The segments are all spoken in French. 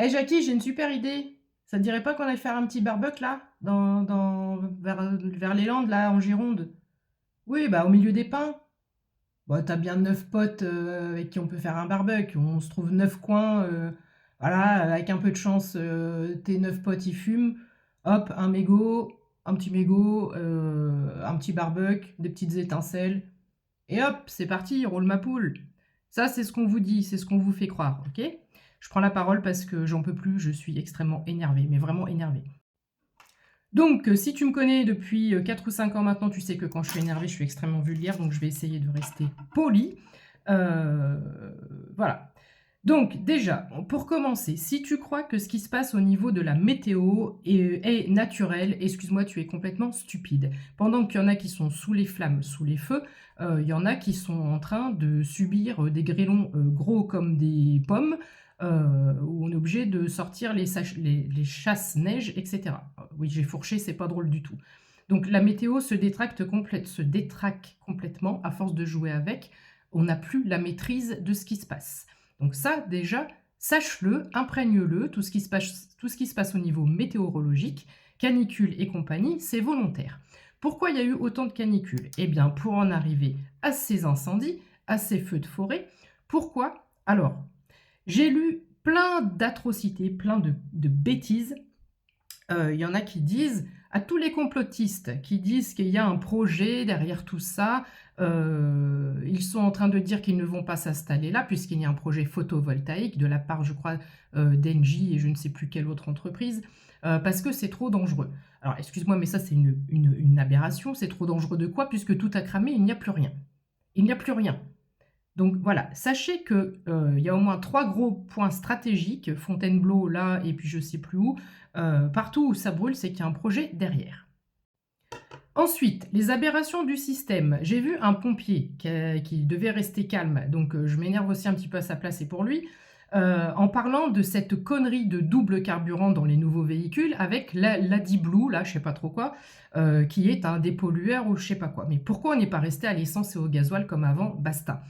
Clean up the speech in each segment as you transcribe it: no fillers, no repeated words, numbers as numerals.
Jackie, j'ai une super idée. Ça te dirait pas qu'on aille faire un petit barbecue là, vers les Landes, là, en Gironde? Oui, bah au milieu des pins. Bah, t'as bien 9 potes avec qui on peut faire un barbecue. On se trouve 9 coins. Voilà, avec un peu de chance, tes 9 potes ils fument. Hop, un mégot, un petit mégot, un petit barbecue, des petites étincelles. Et hop, c'est parti, roule ma poule. Ça, c'est ce qu'on vous dit, c'est ce qu'on vous fait croire, ok? Je prends la parole parce que j'en peux plus, je suis extrêmement énervée, mais vraiment énervée. Donc, si tu me connais depuis 4 ou 5 ans maintenant, tu sais que quand je suis énervée, je suis extrêmement vulgaire, donc je vais essayer de rester polie. Euh, voilà. Donc, déjà, pour commencer, si tu crois que ce qui se passe au niveau de la météo est naturel, excuse-moi, tu es complètement stupide. Pendant qu'il y en a qui sont sous les flammes, sous les feux, il y en a qui sont en train de subir des grêlons gros comme des pommes, où on est obligé de sortir les chasses-neige, etc. Oui, j'ai fourché, c'est pas drôle du tout. Donc la météo se détraque complètement à force de jouer avec. On n'a plus la maîtrise de ce qui se passe. Donc ça, déjà, sache-le, imprègne-le, tout ce qui se passe au niveau météorologique, canicule et compagnie, c'est volontaire. Pourquoi il y a eu autant de canicules? Eh bien, pour en arriver à ces incendies, à ces feux de forêt. Pourquoi? Alors, j'ai lu plein d'atrocités, plein de bêtises. Y en a qui disent, à tous les complotistes qui disent qu'il y a un projet derrière tout ça, ils sont en train de dire qu'ils ne vont pas s'installer là, puisqu'il y a un projet photovoltaïque de la part, je crois, d'Engie et je ne sais plus quelle autre entreprise, parce que c'est trop dangereux. Alors, excuse-moi, mais ça, c'est une aberration. C'est trop dangereux de quoi? Puisque tout a cramé, il n'y a plus rien. Il n'y a plus rien. Donc voilà, sachez qu'il y a au moins 3 gros points stratégiques, Fontainebleau là et puis je sais plus où, partout où ça brûle, c'est qu'il y a un projet derrière. Ensuite, les aberrations du système. J'ai vu un pompier qui devait rester calme, donc je m'énerve aussi un petit peu à sa place et pour lui, en parlant de cette connerie de double carburant dans les nouveaux véhicules avec l'AdiBlue, là, je sais pas trop quoi, qui est un dépollueur ou je sais pas quoi. Mais pourquoi on n'est pas resté à l'essence et au gasoil comme avant? Basta.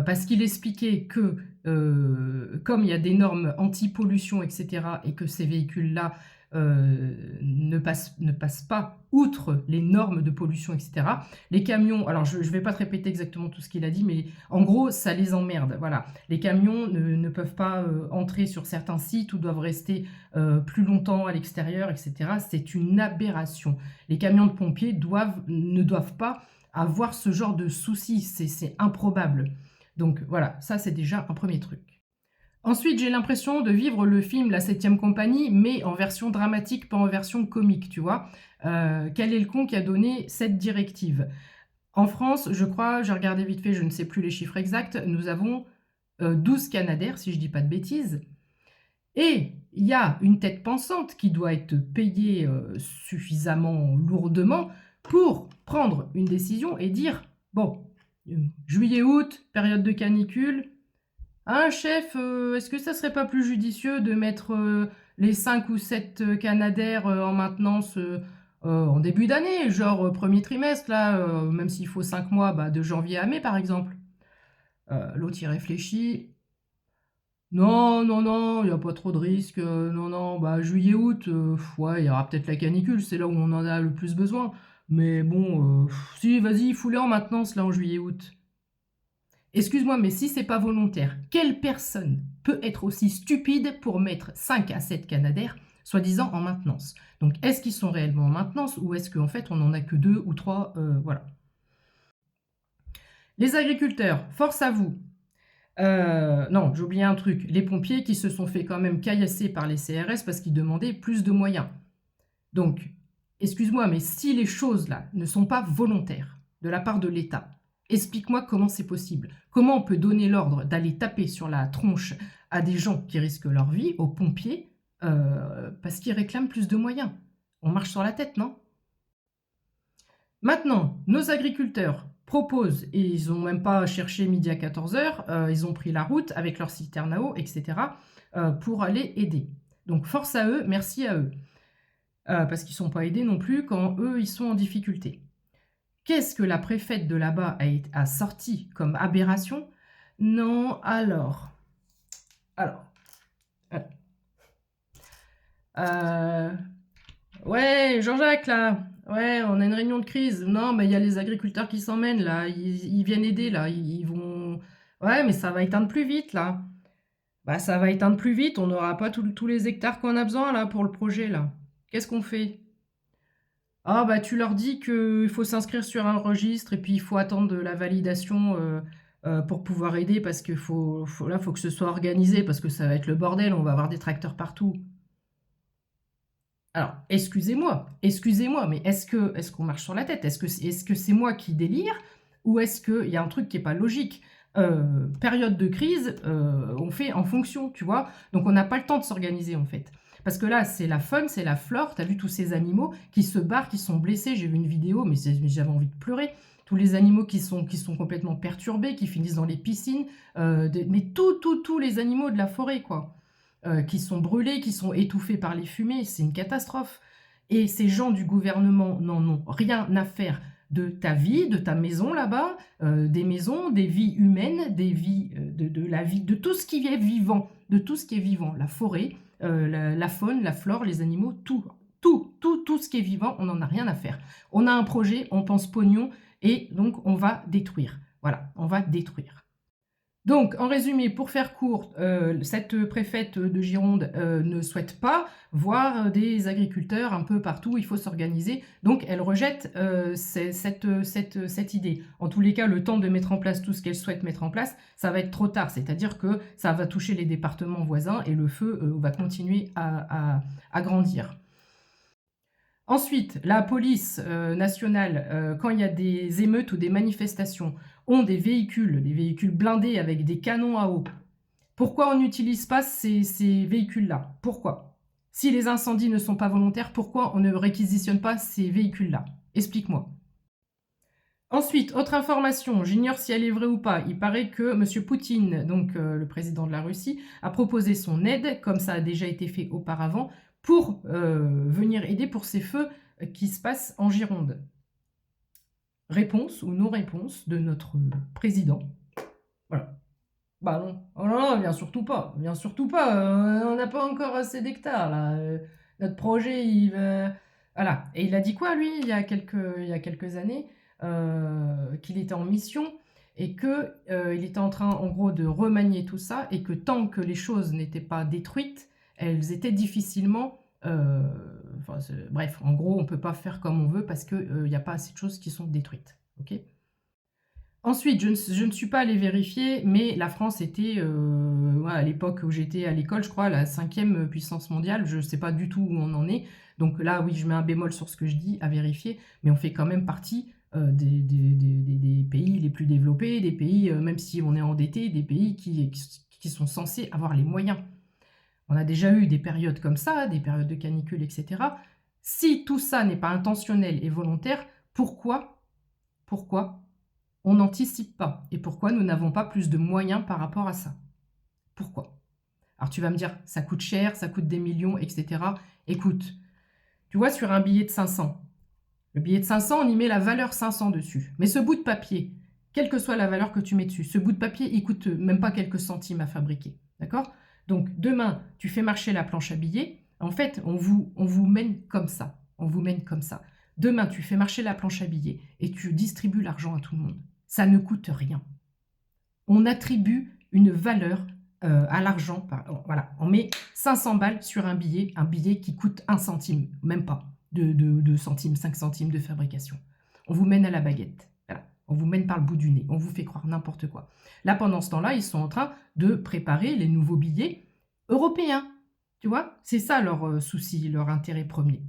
Parce qu'il expliquait que comme il y a des normes anti-pollution, etc., et que ces véhicules-là ne passent pas outre les normes de pollution, etc., les camions, alors je ne vais pas te répéter exactement tout ce qu'il a dit, mais en gros, ça les emmerde. Voilà. Les camions ne peuvent pas entrer sur certains sites ou doivent rester plus longtemps à l'extérieur, etc. C'est une aberration. Les camions de pompiers ne doivent pas avoir ce genre de soucis. C'est improbable. Donc voilà, ça c'est déjà un premier truc. Ensuite, j'ai l'impression de vivre le film La Septième Compagnie, mais en version dramatique, pas en version comique, tu vois. Quel est le con qui a donné cette directive? En France, je crois, j'ai regardé vite fait, je ne sais plus les chiffres exacts, nous avons 12 Canadair, si je dis pas de bêtises. Et il y a une tête pensante qui doit être payée suffisamment lourdement pour prendre une décision et dire, bon, juillet-août, période de canicule, hein, chef, est-ce que ça serait pas plus judicieux de mettre les 5 ou 7 Canadair en maintenance en début d'année, genre premier trimestre, là, même s'il faut 5 mois, bah, de janvier à mai par exemple. L'autre y réfléchit. Non, non, non, il n'y a pas trop de risques. Non, non, bah juillet-août, ouais, il y aura peut-être la canicule, c'est là où on en a le plus besoin. Mais bon, si, vas-y, fout-les en maintenance là en juillet-août. Excuse-moi, mais si c'est pas volontaire, quelle personne peut être aussi stupide pour mettre 5 à 7 Canadair, soi-disant en maintenance? Donc, est-ce qu'ils sont réellement en maintenance ou est-ce qu'en fait on n'en a que 2 ou 3? Voilà. Les agriculteurs, force à vous. Non, j'ai oublié un truc. Les pompiers qui se sont fait quand même caillasser par les CRS parce qu'ils demandaient plus de moyens. Donc, excuse-moi, mais si les choses là ne sont pas volontaires de la part de l'État, explique-moi comment c'est possible. Comment on peut donner l'ordre d'aller taper sur la tronche à des gens qui risquent leur vie, aux pompiers, parce qu'ils réclament plus de moyens? On marche sur la tête, non? Maintenant, nos agriculteurs proposent, et ils n'ont même pas cherché midi à 14h, ils ont pris la route avec leur citerne à eau, etc., pour aller aider. Donc force à eux, merci à eux. Parce qu'ils ne sont pas aidés non plus quand eux, ils sont en difficulté. Qu'est-ce que la préfète de là-bas a sorti comme aberration? Non, alors, Euh, Ouais, Jean-Jacques, là. Ouais, on a une réunion de crise. Non, mais il y a les agriculteurs qui s'emmènent, là. Ils viennent aider, là. Ils vont... Ouais, mais ça va éteindre plus vite, là. Bah, ça va éteindre plus vite. On n'aura pas tous les hectares qu'on a besoin, là, pour le projet, là. Qu'est-ce qu'on fait? Ah, bah, tu leur dis qu'il faut s'inscrire sur un registre et puis il faut attendre la validation pour pouvoir aider parce que là, faut que ce soit organisé parce que ça va être le bordel. On va avoir des tracteurs partout. Alors, excusez-moi, mais est-ce qu'on marche sur la tête? Est-ce que c'est moi qui délire ou est-ce qu'il y a un truc qui n'est pas logique? Période de crise, on fait en fonction, tu vois? Donc on n'a pas le temps de s'organiser en fait. Parce que là, c'est la faune, c'est la flore, t'as vu tous ces animaux qui se barrent, qui sont blessés, j'ai vu une vidéo, mais j'avais envie de pleurer. Tous les animaux qui sont complètement perturbés, qui finissent dans les piscines, mais tous les animaux de la forêt, quoi qui sont brûlés, qui sont étouffés par les fumées, c'est une catastrophe. Et ces gens du gouvernement n'en ont rien à faire de ta vie, de ta maison là-bas, des maisons, des vies humaines, des vies, de la vie, de tout ce qui est vivant, de tout ce qui est vivant, la forêt, la faune, la flore, les animaux, tout ce qui est vivant, on n'en a rien à faire. On a un projet, on pense pognon, et donc on va détruire. Voilà, on va détruire. Donc, en résumé, pour faire court, cette préfète de Gironde ne souhaite pas voir des agriculteurs un peu partout, il faut s'organiser. Donc, elle rejette cette idée. En tous les cas, le temps de mettre en place tout ce qu'elle souhaite mettre en place, ça va être trop tard. C'est-à-dire que ça va toucher les départements voisins et le feu va continuer à grandir. Ensuite, la police nationale, quand il y a des émeutes ou des manifestations, ont des véhicules blindés avec des canons à eau. Pourquoi on n'utilise pas ces véhicules-là? Pourquoi? Si les incendies ne sont pas volontaires, pourquoi on ne réquisitionne pas ces véhicules-là? Explique-moi. Ensuite, autre information, j'ignore si elle est vraie ou pas, il paraît que M. Poutine, donc le président de la Russie, a proposé son aide, comme ça a déjà été fait auparavant, pour venir aider pour ces feux qui se passent en Gironde. Réponse ou non-réponse de notre président. Voilà. Bah non, oh non, bien surtout pas, on n'a pas encore assez d'hectares là. Notre projet, il va... Voilà. Et il a dit quoi, lui, il y a quelques années, qu'il était en mission et que il était en train, en gros, de remanier tout ça et que tant que les choses n'étaient pas détruites, elles étaient difficilement... bref, en gros, on peut pas faire comme on veut parce qu'il n'y a pas assez de choses qui sont détruites. Ok. Ensuite, je ne suis pas allée vérifier, mais la France était, à l'époque où j'étais à l'école, je crois, la 5e puissance mondiale. Je ne sais pas du tout où on en est. Donc là, oui, je mets un bémol sur ce que je dis, à vérifier. Mais on fait quand même partie des pays les plus développés, des pays, même si on est endetté, des pays qui sont censés avoir les moyens. On a déjà eu des périodes comme ça, des périodes de canicule, etc. Si tout ça n'est pas intentionnel et volontaire, pourquoi on n'anticipe pas? Et pourquoi nous n'avons pas plus de moyens par rapport à ça? Pourquoi? Alors tu vas me dire, ça coûte cher, ça coûte des millions, etc. Écoute, tu vois, sur un billet de 500, le billet de 500, on y met la valeur 500 dessus. Mais ce bout de papier, quelle que soit la valeur que tu mets dessus, ce bout de papier, il coûte même pas quelques centimes à fabriquer. D'accord? Donc demain, tu fais marcher la planche à billets. En fait, on vous mène comme ça. On vous mène comme ça. Demain, tu fais marcher la planche à billets et tu distribues l'argent à tout le monde. Ça ne coûte rien. On attribue une valeur à l'argent. Voilà, on met 500 balles sur un billet qui coûte 1 centime, même pas, de centimes, 5 centimes de fabrication. On vous mène à la baguette. Voilà. On vous mène par le bout du nez. On vous fait croire n'importe quoi. Là, pendant ce temps-là, ils sont en train de préparer les nouveaux billets européens. Tu vois, c'est ça leur souci, leur intérêt premier.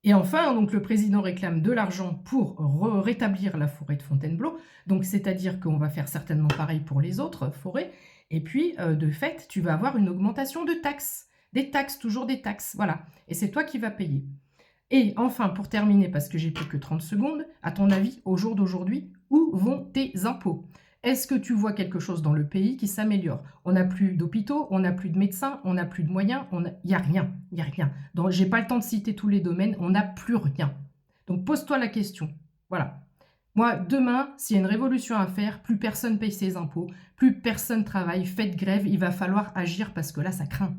Et enfin, donc, le président réclame de l'argent pour rétablir la forêt de Fontainebleau. Donc, c'est-à-dire qu'on va faire certainement pareil pour les autres forêts. Et puis, de fait, tu vas avoir une augmentation de taxes. Des taxes, toujours des taxes. Voilà. Et c'est toi qui vas payer. Et enfin, pour terminer, parce que j'ai plus que 30 secondes, à ton avis, au jour d'aujourd'hui, où vont tes impôts? Est-ce que tu vois quelque chose dans le pays qui s'améliore? On n'a plus d'hôpitaux, on n'a plus de médecins, on n'a plus de moyens, il n'y a rien, il n'y a rien. Je n'ai pas le temps de citer tous les domaines, on n'a plus rien. Donc pose-toi la question. Voilà. Moi, demain, s'il y a une révolution à faire, plus personne paye ses impôts, plus personne travaille, faites grève, il va falloir agir parce que là, ça craint.